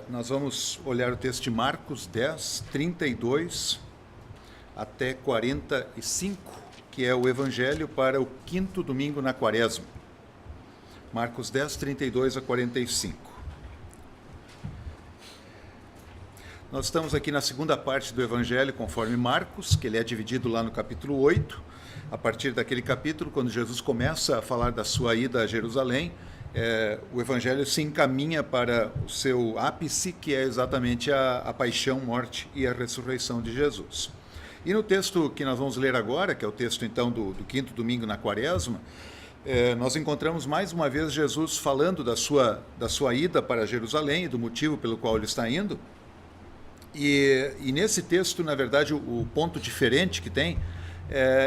Nós vamos olhar o texto de Marcos 10, 32 até 45, que é o Evangelho para o quinto domingo na Quaresma. Marcos 10, 32 a 45. Nós estamos aqui na segunda parte do Evangelho, conforme Marcos, que ele é dividido lá no capítulo 8. A partir daquele capítulo, quando Jesus começa a falar da sua ida a Jerusalém, o Evangelho se encaminha para o seu ápice, que é exatamente a paixão, morte e a ressurreição de Jesus. E no texto que nós vamos ler agora, que é o texto então do quinto domingo na Quaresma, nós encontramos mais uma vez Jesus falando da sua ida para Jerusalém e do motivo pelo qual ele está indo. E nesse texto, na verdade, o ponto diferente que tem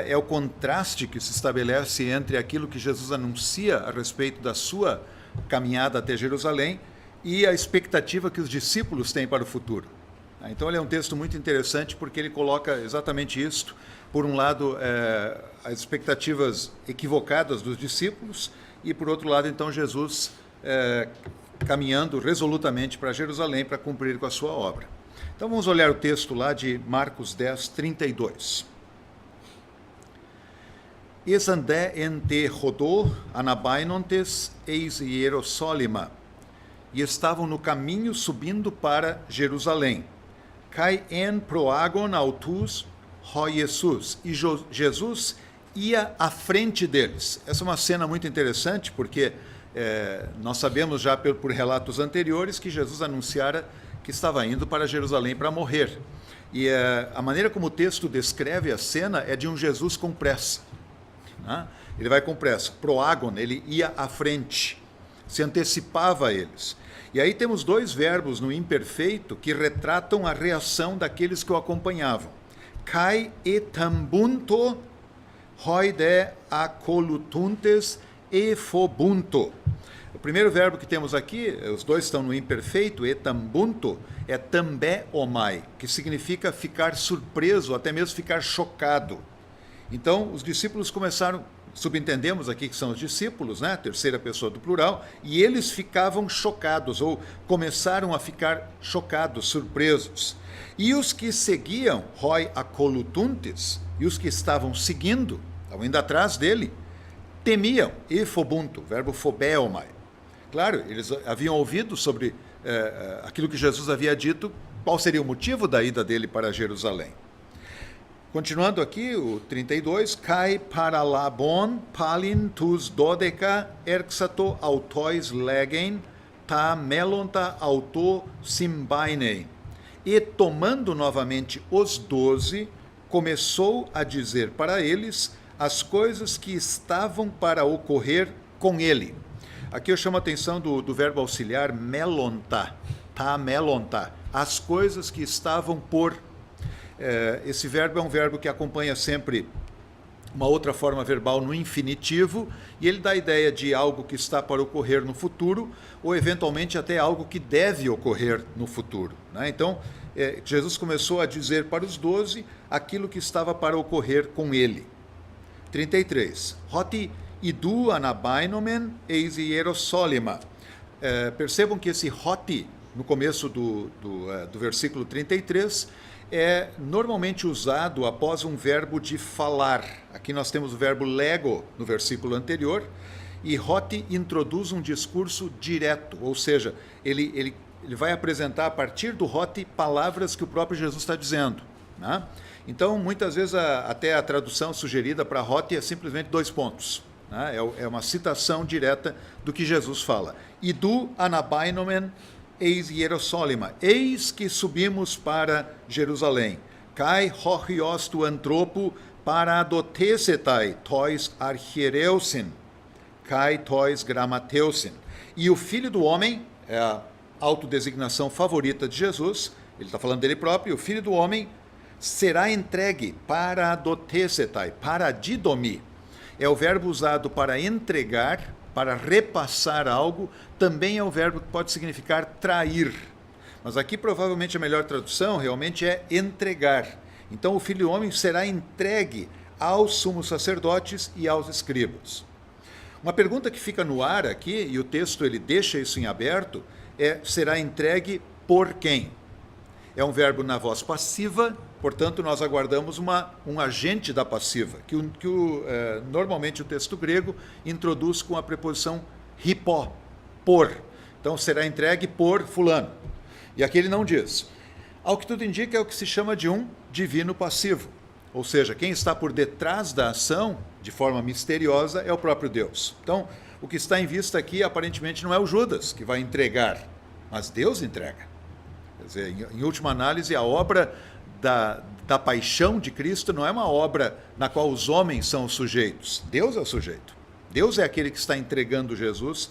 é o contraste que se estabelece entre aquilo que Jesus anuncia a respeito da sua caminhada até Jerusalém e a expectativa que os discípulos têm para o futuro. Então ele é um texto muito interessante porque ele coloca exatamente isto. Por um lado, as expectativas equivocadas dos discípulos e, por outro lado, então, Jesus caminhando resolutamente para Jerusalém para cumprir com a sua obra. Então vamos olhar o texto lá de Marcos 10, 32. Eis andé en te rodô anabainontes eis Hierosólima, e estavam no caminho subindo para Jerusalém. Cai en proagon autus ho Jesus, e Jesus ia à frente deles. Essa é uma cena muito interessante, porque nós sabemos já por relatos anteriores que Jesus anunciara que estava indo para Jerusalém para morrer. E a maneira como o texto descreve a cena é de um Jesus com pressa. Ele vai com pressa. Proagon, ele ia à frente, se antecipava a eles. E aí temos dois verbos no imperfeito que retratam a reação daqueles que o acompanhavam. Kai etambunto, hoide acolutuntes e fobunto. O primeiro verbo que temos aqui, os dois estão no imperfeito, etambunto, é també omai, que significa ficar surpreso, até mesmo ficar chocado. Então, os discípulos começaram, subentendemos aqui que são os discípulos, né? Terceira pessoa do plural, e eles ficavam chocados, ou começaram a ficar chocados, surpresos. E os que seguiam, hoi acolutuntes, e os que estavam seguindo, estavam indo atrás dele, temiam, efobunto, verbo fobeomai. Claro, eles haviam ouvido sobre aquilo que Jesus havia dito, qual seria o motivo da ida dele para Jerusalém. Continuando aqui, o 32, Kai paralabon palin tus dodeca erxato autois legen ta melonta auto simbainei. E tomando novamente os 12, começou a dizer para eles as coisas que estavam para ocorrer com ele. Aqui eu chamo a atenção do verbo auxiliar melonta, ta melonta, as coisas que estavam por. Esse verbo é um verbo que acompanha sempre uma outra forma verbal no infinitivo, e ele dá a ideia de algo que está para ocorrer no futuro, ou eventualmente até algo que deve ocorrer no futuro. Então, Jesus começou a dizer para os 12 aquilo que estava para ocorrer com ele. 33. Hoti idu anabainomen eis Hierosólima. Percebam que esse hoti, no começo do versículo 33, é normalmente usado após um verbo de falar. Aqui nós temos o verbo lego no versículo anterior, e hoti introduz um discurso direto, ou seja, ele vai apresentar a partir do hoti palavras que o próprio Jesus está dizendo. Então, muitas vezes, até a tradução sugerida para hoti é simplesmente 2 pontos. É uma citação direta do que Jesus fala. Idu anabainomen eis Hierosólima, eis que subimos para Jerusalém. Kai hochios tu antropo paradotesetai tois archiereusin, kai tois grammateusin. E o Filho do Homem, é a autodesignação favorita de Jesus, ele está falando dele próprio, o Filho do Homem será entregue paradotesetai, paradidomi. É o verbo usado para entregar, para repassar algo, também é o verbo que pode significar trair. Mas aqui provavelmente a melhor tradução realmente é entregar. Então o Filho do Homem será entregue aos sumos sacerdotes e aos escribas. Uma pergunta que fica no ar aqui, e o texto ele deixa isso em aberto, será entregue por quem? É um verbo na voz passiva, portanto, nós aguardamos um agente da passiva, normalmente o texto grego introduz com a preposição hipó, por. Então, será entregue por fulano. E aqui ele não diz. Ao que tudo indica, é o que se chama de um divino passivo. Ou seja, quem está por detrás da ação, de forma misteriosa, é o próprio Deus. Então, o que está em vista aqui, aparentemente, não é o Judas que vai entregar, mas Deus entrega. Quer dizer, em última análise, a obra da paixão de Cristo não é uma obra na qual os homens são os sujeitos. Deus é o sujeito. Deus é aquele que está entregando Jesus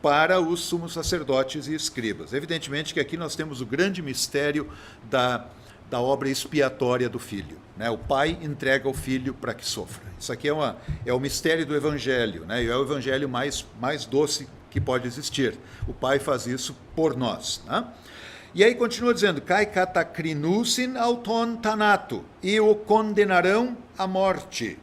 para os sumos sacerdotes e escribas. Evidentemente que aqui nós temos o grande mistério da obra expiatória do Filho. Né? O Pai entrega o Filho para que sofra. Isso aqui é o mistério do Evangelho, né? E é o Evangelho mais doce que pode existir. O Pai faz isso por nós. Né? E aí continua dizendo, kai katakrinusin auton thanato, e o condenarão à morte.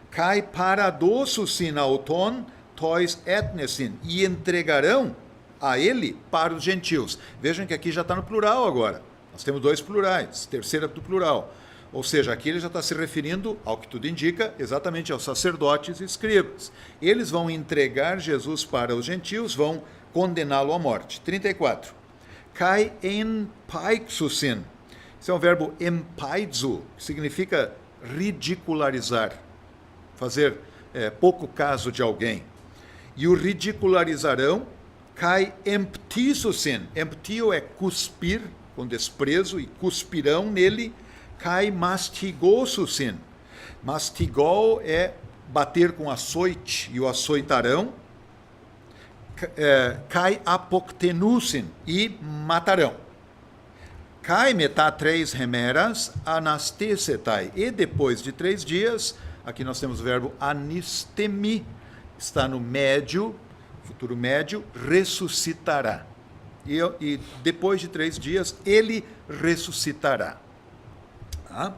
Kai paradossusin auton tois etnesin, e entregarão a ele para os gentios. Vejam que aqui já está no plural agora. Nós temos dois plurais, terceira do plural. Ou seja, aqui ele já está se referindo, ao que tudo indica, exatamente aos sacerdotes e escribas. Eles vão entregar Jesus para os gentios, vão condená-lo à morte. 34. Kai empaixusin. Esse é um verbo empaizo, que significa ridicularizar, fazer pouco caso de alguém. E o ridicularizarão, kai emptissusin. Emptio é cuspir, com desprezo, e cuspirão nele, kai mastigossusin. Mastigol é bater com açoite, e o açoitarão, kai apoctenusin, e matarão. Kai metá 3 remeras anastesetai. E depois de 3 dias, aqui nós temos o verbo anistemi, está no médio, futuro médio, ressuscitará. E depois de 3 dias, ele ressuscitará. Tá?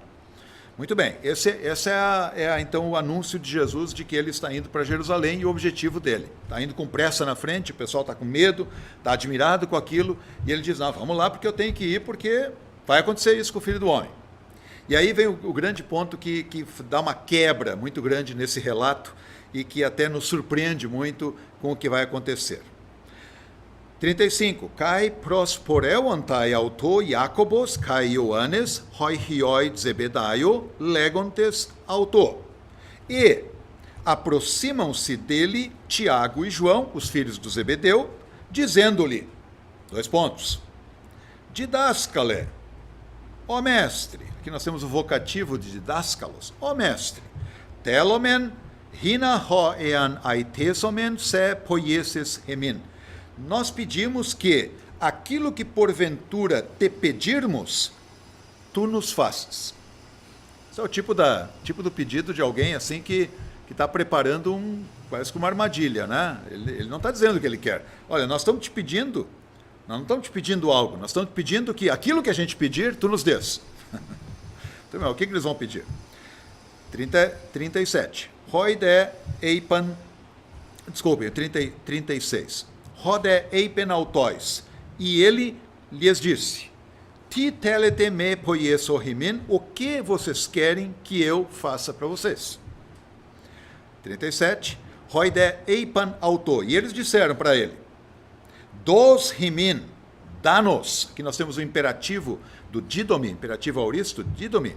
Muito bem, esse é então o anúncio de Jesus de que ele está indo para Jerusalém e o objetivo dele. Está indo com pressa na frente, o pessoal está com medo, está admirado com aquilo, e ele diz, não, vamos lá porque eu tenho que ir, porque vai acontecer isso com o Filho do Homem. E aí vem o grande ponto que dá uma quebra muito grande nesse relato e que até nos surpreende muito com o que vai acontecer. 35. Kai prosporeu antai auto Jacobos, kai Ioannes, hoi hioi Zebedaio, legontes auto. E aproximam-se dele Tiago e João, os filhos do Zebedeu, dizendo-lhe, 2 pontos, didáscale, ó mestre, aqui nós temos o vocativo de didáscalos, ó mestre, telomen, hina ho ean aitesomen se poieses hemin. Nós pedimos que aquilo que porventura te pedirmos, tu nos faças. Esse é o tipo do pedido de alguém assim que está preparando parece que uma armadilha, né? Ele não está dizendo o que ele quer. Olha, nós não estamos te pedindo algo, nós estamos te pedindo que aquilo que a gente pedir, tu nos dês. Então, o que eles vão pedir? 37. Roide eipan, desculpe, 36. Rode eipen autóis. E ele lhes disse, ti telete me poieso himin, o que vocês querem que eu faça para vocês? 37. Roide eipan auto. E eles disseram para ele, dos himin, danos. Aqui nós temos o imperativo do didomi, imperativo auristo, didomi.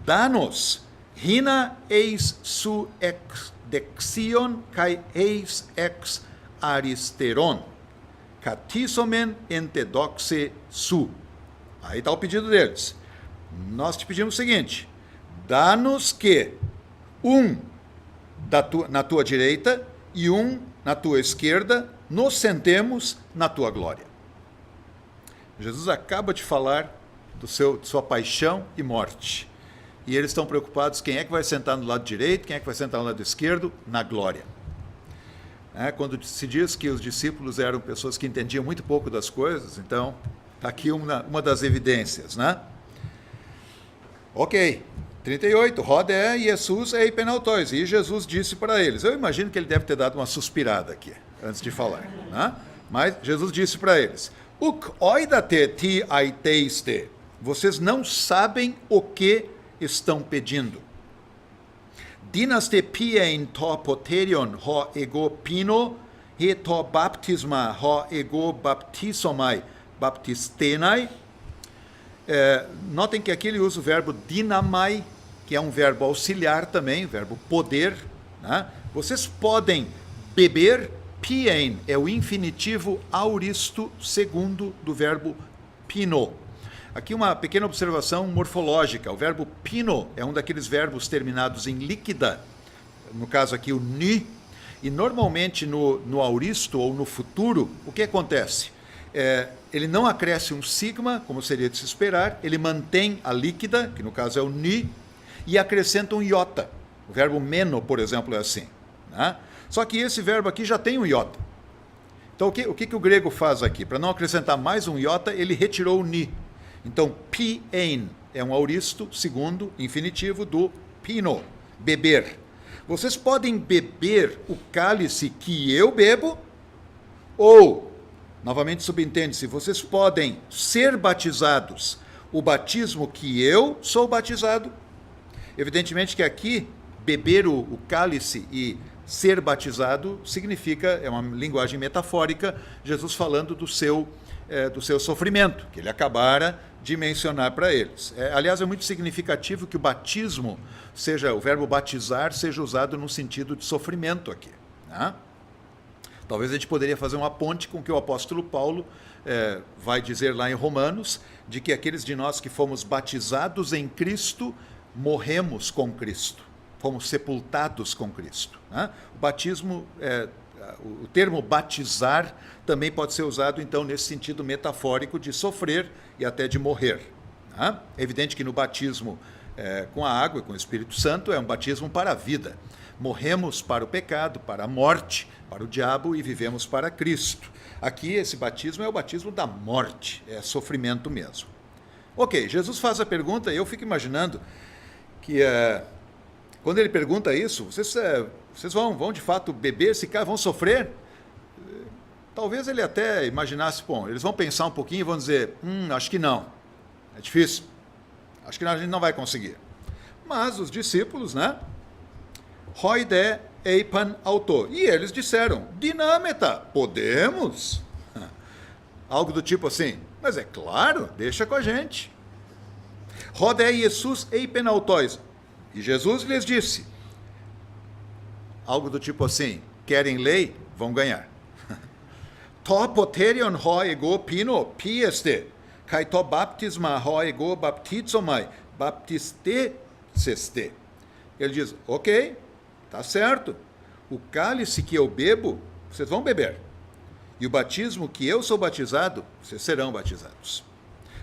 Danos, hina eis su ex dexion, kai eis ex aristeron. Catisomen entedoxe su. Aí está o pedido deles. Nós te pedimos o seguinte, dá-nos que na tua direita e na tua esquerda, nos sentemos na tua glória. Jesus acaba de falar de sua paixão e morte. E eles estão preocupados quem é que vai sentar no lado direito, quem é que vai sentar no lado esquerdo, na glória. Quando se diz que os discípulos eram pessoas que entendiam muito pouco das coisas, então está aqui uma das evidências, né? Ok, 38, Rode Jesus eipen autóis, e Jesus disse para eles, eu imagino que ele deve ter dado uma suspirada aqui, antes de falar, né? Mas Jesus disse para eles, uk oidate ti aiteiste. Vocês não sabem o que estão pedindo. Dinaste pien to poterion ho ego pino, he to baptisma ho ego baptisomai baptistenai. Notem que aqui ele usa o verbo dinamai, que é um verbo auxiliar também, verbo poder. Né? Vocês podem beber, pien é o infinitivo auristo segundo do verbo pino. Aqui uma pequena observação morfológica. O verbo pino é um daqueles verbos terminados em líquida, no caso aqui o ni, e normalmente no auristo ou no futuro, o que acontece? Ele não acresce um sigma, como seria de se esperar, ele mantém a líquida, que no caso é o ni, e acrescenta um iota. O verbo meno, por exemplo, é assim. Né? Só que esse verbo aqui já tem um iota. Então o que o grego faz aqui? Para não acrescentar mais um iota, ele retirou o ni. Então, pien é um auristo, segundo, infinitivo do pino, beber. Vocês podem beber o cálice que eu bebo, ou, novamente subentende-se, vocês podem ser batizados, o batismo que eu sou batizado. Evidentemente que aqui, beber o cálice e ser batizado significa, é uma linguagem metafórica, Jesus falando do seu sofrimento, que ele acabara de mencionar para eles. Aliás, é muito significativo que o batismo, o verbo batizar, seja usado no sentido de sofrimento aqui. Né? Talvez a gente poderia fazer uma ponte com o que o apóstolo Paulo vai dizer lá em Romanos, de que aqueles de nós que fomos batizados em Cristo, morremos com Cristo, fomos sepultados com Cristo. Né? O batismo, o termo batizar também pode ser usado, então, nesse sentido metafórico de sofrer e até de morrer. Né? É evidente que no batismo com a água e com o Espírito Santo é um batismo para a vida. Morremos para o pecado, para a morte, para o diabo e vivemos para Cristo. Aqui esse batismo é o batismo da morte, é sofrimento mesmo. Ok, Jesus faz a pergunta e eu fico imaginando que quando ele pergunta isso, vocês vão de fato beber, vão sofrer? Talvez ele até imaginasse, bom, eles vão pensar um pouquinho e vão dizer, acho que não, é difícil, acho que a gente não vai conseguir. Mas os discípulos, né? Hoide eipan auto. E eles disseram, dinâmeta, podemos? Algo do tipo assim, mas é claro, deixa com a gente. Rode Jesus eipen autois. E Jesus lhes disse, algo do tipo assim, querem lei? Vão ganhar. To poterion ho ego pino pieste, kai to baptisma ho ego baptizomai, baptiste seste. Ele diz, ok, tá certo, o cálice que eu bebo, vocês vão beber. E o batismo que eu sou batizado, vocês serão batizados.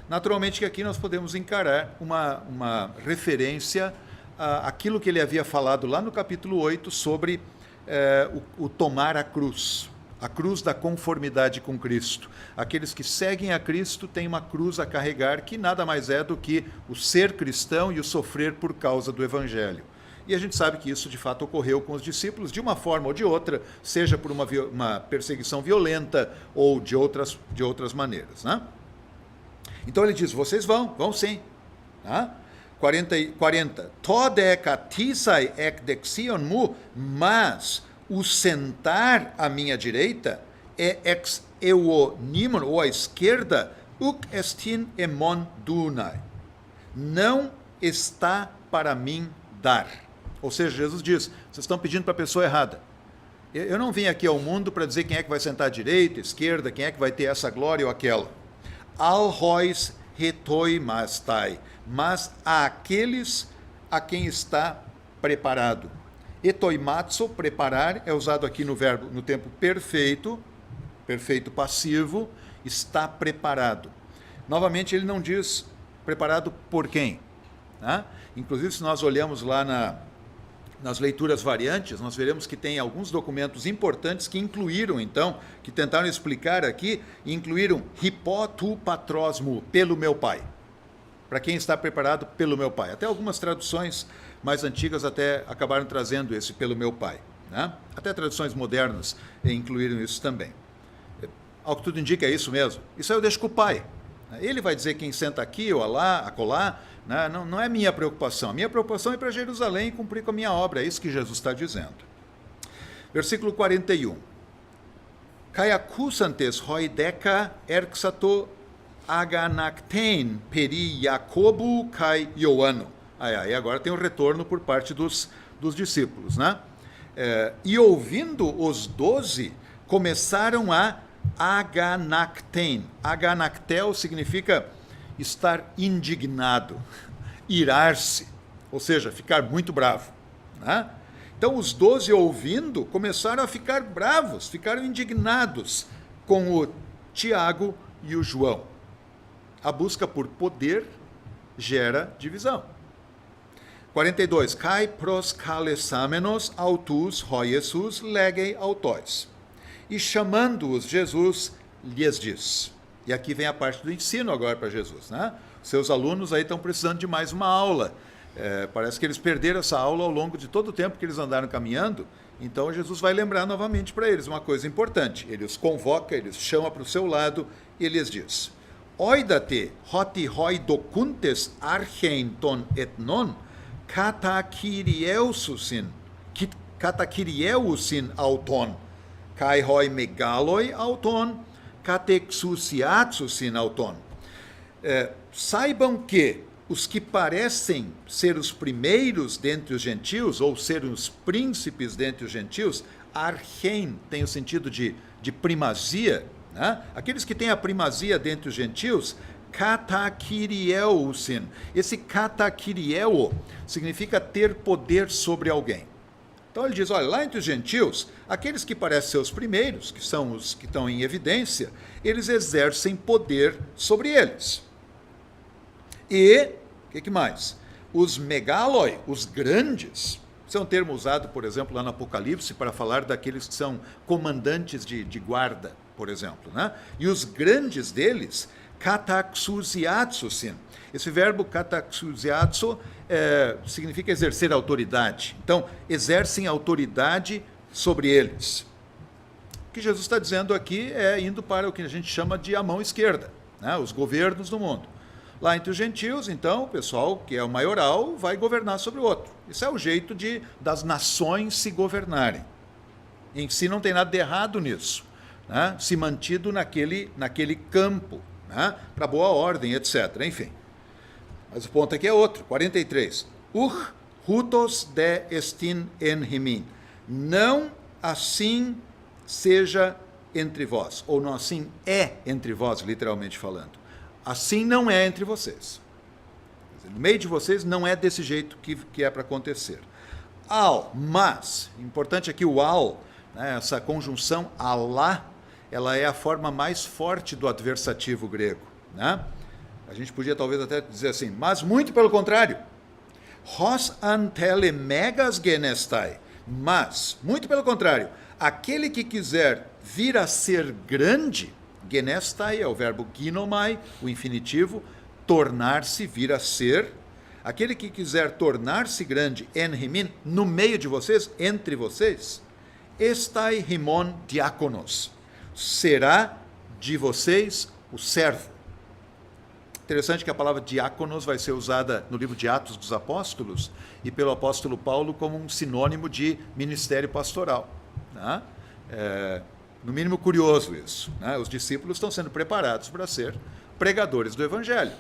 Naturalmente que aqui nós podemos encarar uma referência àquilo que ele havia falado lá no capítulo 8 sobre o tomar a cruz da conformidade com Cristo. Aqueles que seguem a Cristo têm uma cruz a carregar que nada mais é do que o ser cristão e o sofrer por causa do Evangelho. E a gente sabe que isso de fato ocorreu com os discípulos de uma forma ou de outra, seja por uma perseguição violenta ou de outras maneiras. Né? Então ele diz, vocês vão sim. Né? 40. Todeca tisai ek dexion mu, mas o sentar à minha direita é ex euonimon, ou à esquerda, uk estin emon dunai. Não está para mim dar. Ou seja, Jesus diz, vocês estão pedindo para a pessoa errada. Eu não vim aqui ao mundo para dizer quem é que vai sentar à direita, à esquerda, quem é que vai ter essa glória ou aquela. Al rois retoi mastai, mas a aqueles a quem está preparado. Etoimatsu, preparar, é usado aqui no tempo perfeito passivo, está preparado. Novamente, ele não diz preparado por quem. Né? Inclusive, se nós olhamos lá nas leituras variantes, nós veremos que tem alguns documentos importantes que incluíram, então, que tentaram explicar aqui, incluíram hipó tu patrosmo, pelo meu pai. Para quem está preparado pelo meu pai. Até algumas traduções mais antigas até acabaram trazendo esse pelo meu pai. Né? Até traduções modernas incluíram isso também. Ao que tudo indica é isso mesmo. Isso aí eu deixo com o Pai. Ele vai dizer quem senta aqui ou lá, acolá, né? Não é minha preocupação. A minha preocupação é ir para Jerusalém e cumprir com a minha obra. É isso que Jesus está dizendo. Versículo 41. Kai akusantes hoideka erxato aganakten peri Jacobo kai Ioano. Aí agora tem um retorno por parte dos discípulos, né? E ouvindo os 12, começaram a aganakten. Aganaktel significa estar indignado, irar-se, ou seja, ficar muito bravo, né? Então os 12, ouvindo, começaram a ficar bravos, ficaram indignados com o Tiago e o João. A busca por poder gera divisão. 42. Kai pros kalesamenos autus hoiesus legei autois. E chamando-os, Jesus lhes diz. E aqui vem a parte do ensino agora para Jesus, né? Seus alunos aí estão precisando de mais uma aula. Parece que eles perderam essa aula ao longo de todo o tempo que eles andaram caminhando. Então Jesus vai lembrar novamente para eles uma coisa importante. Ele os convoca, ele os chama para o seu lado e lhes diz: Oidate hoti hoi docuntes archein ton etnon katakirieusin auton kai hoi megaloi auton katexusiatsusin auton. Saibam que os que parecem ser os primeiros dentre os gentios, ou ser os príncipes dentre os gentios, archein tem o sentido de primazia, né? Aqueles que têm a primazia dentre os gentios, katakirieusin. Esse katakirieo significa ter poder sobre alguém. Então ele diz, olha, lá entre os gentios, aqueles que parecem ser os primeiros, que são os que estão em evidência, eles exercem poder sobre eles. E, o que mais? Os megaloi, os grandes, esse é um termo usado, por exemplo, lá no Apocalipse, para falar daqueles que são comandantes de guarda, por exemplo, né? E os grandes deles, kataxusiatsusin. Esse verbo kataxusiatsu significa exercer autoridade. Então, exercem autoridade sobre eles. O que Jesus está dizendo aqui é indo para o que a gente chama de a mão esquerda, né? Os governos do mundo. Lá entre os gentios, então, o pessoal que é o maioral vai governar sobre o outro. Isso é o jeito das nações se governarem. Em si não tem nada de errado nisso, né? Se mantido naquele campo, né? Para boa ordem, etc. Enfim. Mas o ponto aqui é outro. 43. Hutos de estin en himin. Não assim seja entre vós. Ou não assim é entre vós, literalmente falando. Assim não é entre vocês. No meio de vocês não é desse jeito que é para acontecer. Mas, importante aqui o né, essa conjunção alá, ela é a forma mais forte do adversativo grego, né? A gente podia talvez até dizer assim, mas muito pelo contrário. Hos antele megas genestai. Mas, muito pelo contrário, aquele que quiser vir a ser grande, genestai é o verbo ginomai, o infinitivo, tornar-se, vir a ser. Aquele que quiser tornar-se grande, en himin, no meio de vocês, entre vocês, estai himon diáconos, será de vocês o servo. Interessante que a palavra diáconos vai ser usada no livro de Atos dos Apóstolos e pelo apóstolo Paulo como um sinônimo de ministério pastoral, né? No mínimo curioso isso, né? Os discípulos estão sendo preparados para ser pregadores do evangelho.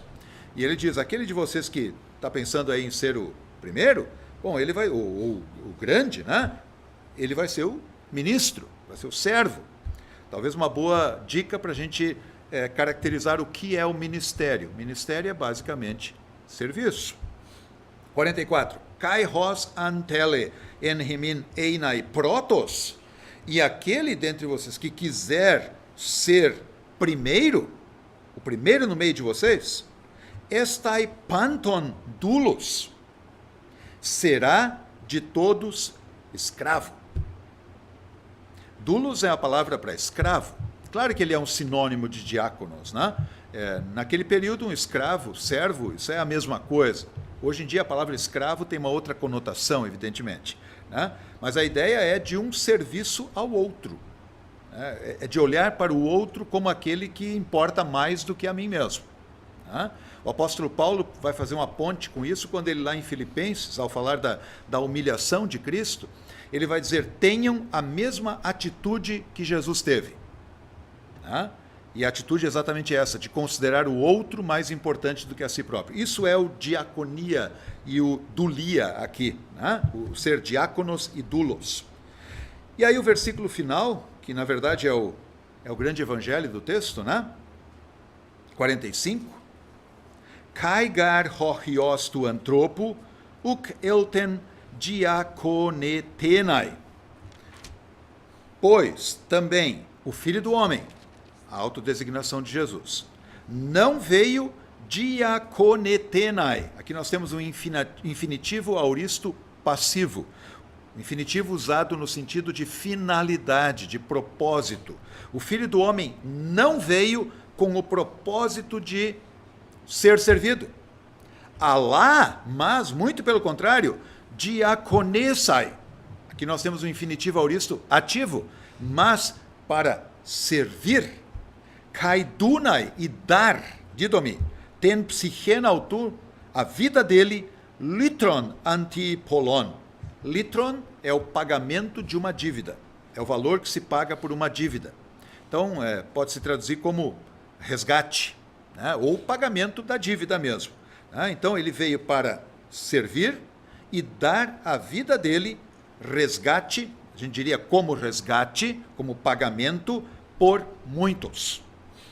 E ele diz, aquele de vocês que está pensando aí em ser o primeiro, bom, ele vai, o grande, né? Ele vai ser o ministro, vai ser o servo. Talvez uma boa dica para a gente caracterizar o que é o ministério. Ministério é basicamente serviço. 44. Kai hos antele en himin einai protos. E aquele dentre vocês que quiser ser primeiro, o primeiro no meio de vocês, estai panton doulos, será de todos escravo. Doulos é a palavra para escravo. Claro que ele é um sinônimo de diáconos, né? Naquele período, um escravo, servo, isso é a mesma coisa. Hoje em dia, a palavra escravo tem uma outra conotação, evidentemente, né? Mas a ideia é de um serviço ao outro. É de olhar para o outro como aquele que importa mais do que a mim mesmo. O apóstolo Paulo vai fazer uma ponte com isso quando ele lá em Filipenses, ao falar da humilhação de Cristo, ele vai dizer, tenham a mesma atitude que Jesus teve. E a atitude é exatamente essa, de considerar o outro mais importante do que a si próprio. Isso é o diaconia e o dulia aqui, o ser diáconos e doulos. E aí o versículo final, que na verdade é o grande evangelho do texto, 45, Kaigar hochios tu antropo, uk elten diaconetenai. Pois também o Filho do Homem, a autodesignação de Jesus, não veio diaconetenai. Aqui nós temos um infinitivo auristo passivo. Infinitivo usado no sentido de finalidade, de propósito. O Filho do Homem não veio com o propósito de ser servido. Alá, mas, muito pelo contrário, diaconesai. Aqui nós temos um infinitivo auristo ativo, mas para servir. Kaidunai, e dar, didomi, ten psichen autu, a vida dele, litron antipolon. Litron é o pagamento de uma dívida, é o valor que se paga por uma dívida. Então, pode se traduzir como resgate, ou pagamento da dívida mesmo. Então, ele veio para servir e dar a vida dele, resgate, a gente diria como resgate, como pagamento por muitos.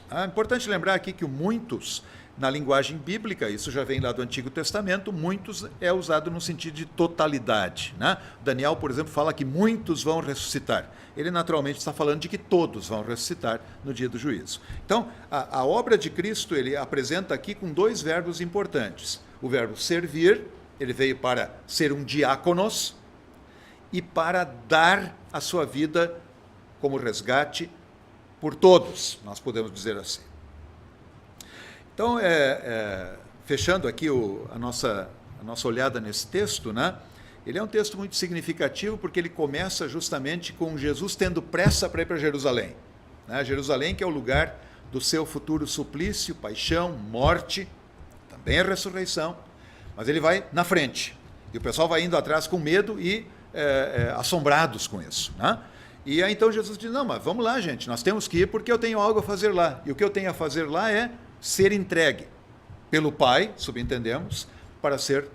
É importante lembrar aqui que o muitos, na linguagem bíblica, isso já vem lá do Antigo Testamento, muitos é usado no sentido de totalidade. Daniel, por exemplo, fala que muitos vão ressuscitar. Ele naturalmente está falando de que todos vão ressuscitar no dia do juízo. Então, a obra de Cristo, ele apresenta aqui com dois verbos importantes. O verbo servir, ele veio para ser um diáconos e para dar a sua vida como resgate por todos, nós podemos dizer assim. Então, fechando aqui a nossa olhada nesse texto, ele é um texto muito significativo porque ele começa justamente com Jesus tendo pressa para ir para Jerusalém. Jerusalém, que é o lugar do seu futuro suplício, paixão, morte, também a ressurreição, mas ele vai na frente. E o pessoal vai indo atrás com medo e assombrados com isso. E aí então Jesus diz, não, mas vamos lá, gente, nós temos que ir porque eu tenho algo a fazer lá. E o que eu tenho a fazer lá é ser entregue pelo Pai, subentendemos, para ser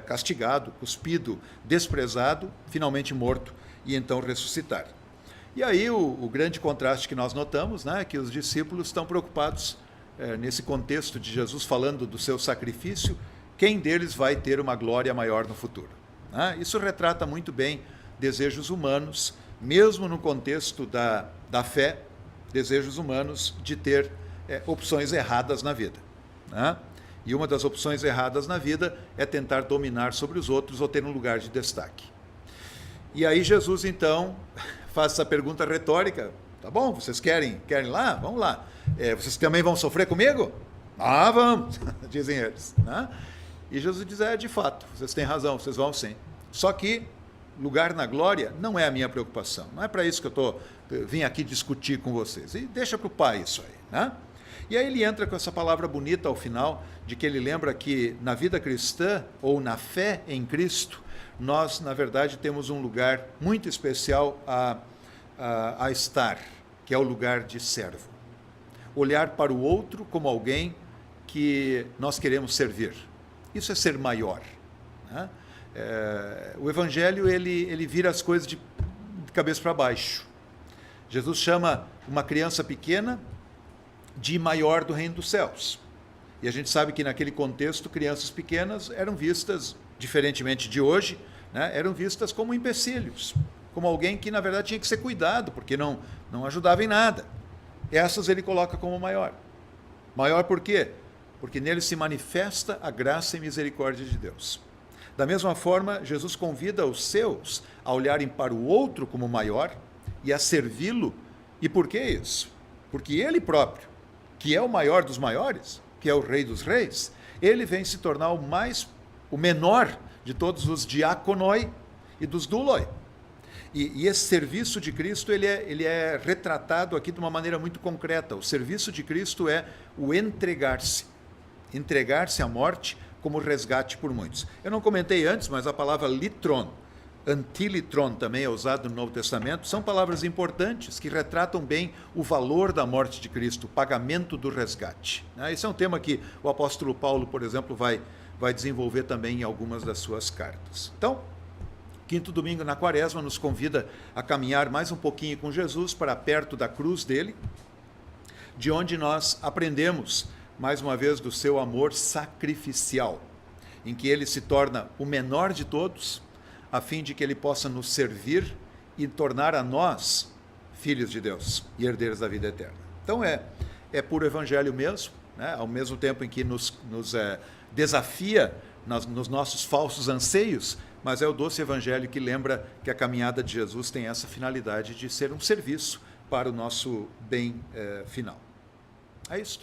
castigado, cuspido, desprezado, finalmente morto e então ressuscitar. E aí o grande contraste que nós notamos, é que os discípulos estão preocupados nesse contexto de Jesus falando do seu sacrifício, quem deles vai ter uma glória maior no futuro. Isso retrata muito bem desejos humanos, mesmo no contexto da fé, desejos humanos de ter opções erradas na vida. E uma das opções erradas na vida é tentar dominar sobre os outros ou ter um lugar de destaque. E aí Jesus, então, faz essa pergunta retórica, tá bom, vocês querem ir lá? Vamos lá. Vocês também vão sofrer comigo? Vamos, dizem eles. E Jesus diz, de fato, vocês têm razão, vocês vão sim. Só que lugar na glória não é a minha preocupação. Não é para isso que eu vim aqui discutir com vocês. E deixa para o Pai isso aí. E aí ele entra com essa palavra bonita ao final, de que ele lembra que na vida cristã, ou na fé em Cristo, nós, na verdade, temos um lugar muito especial a estar, que é o lugar de servo. Olhar para o outro como alguém que nós queremos servir. Isso é ser maior. O Evangelho, ele vira as coisas de cabeça para baixo. Jesus chama uma criança pequena de maior do reino dos céus. E a gente sabe que naquele contexto, crianças pequenas eram vistas, diferentemente de hoje, eram vistas como empecilhos, como alguém que na verdade tinha que ser cuidado, porque não ajudava em nada. Essas ele coloca como maior. Maior por quê? Porque nele se manifesta a graça e misericórdia de Deus. Da mesma forma, Jesus convida os seus a olharem para o outro como maior e a servi-lo. E por que isso? Porque ele próprio, que é o maior dos maiores, que é o Rei dos Reis, ele vem se tornar o menor de todos os diaconoi e dos douloi. E esse serviço de Cristo, ele é retratado aqui de uma maneira muito concreta. O serviço de Cristo é o entregar-se à morte como resgate por muitos. Eu não comentei antes, mas a palavra litron, antilitron também é usado no Novo Testamento, são palavras importantes que retratam bem o valor da morte de Cristo, o pagamento do resgate. Esse é um tema que o apóstolo Paulo, por exemplo, vai desenvolver também em algumas das suas cartas. Então, quinto domingo na Quaresma nos convida a caminhar mais um pouquinho com Jesus para perto da cruz dele, de onde nós aprendemos, mais uma vez, do seu amor sacrificial, em que ele se torna o menor de todos, a fim de que ele possa nos servir e tornar a nós filhos de Deus e herdeiros da vida eterna. Então é puro evangelho mesmo, né? Ao mesmo tempo em que nos desafia nos nossos falsos anseios, mas é o doce evangelho que lembra que a caminhada de Jesus tem essa finalidade de ser um serviço para o nosso bem final. É isso.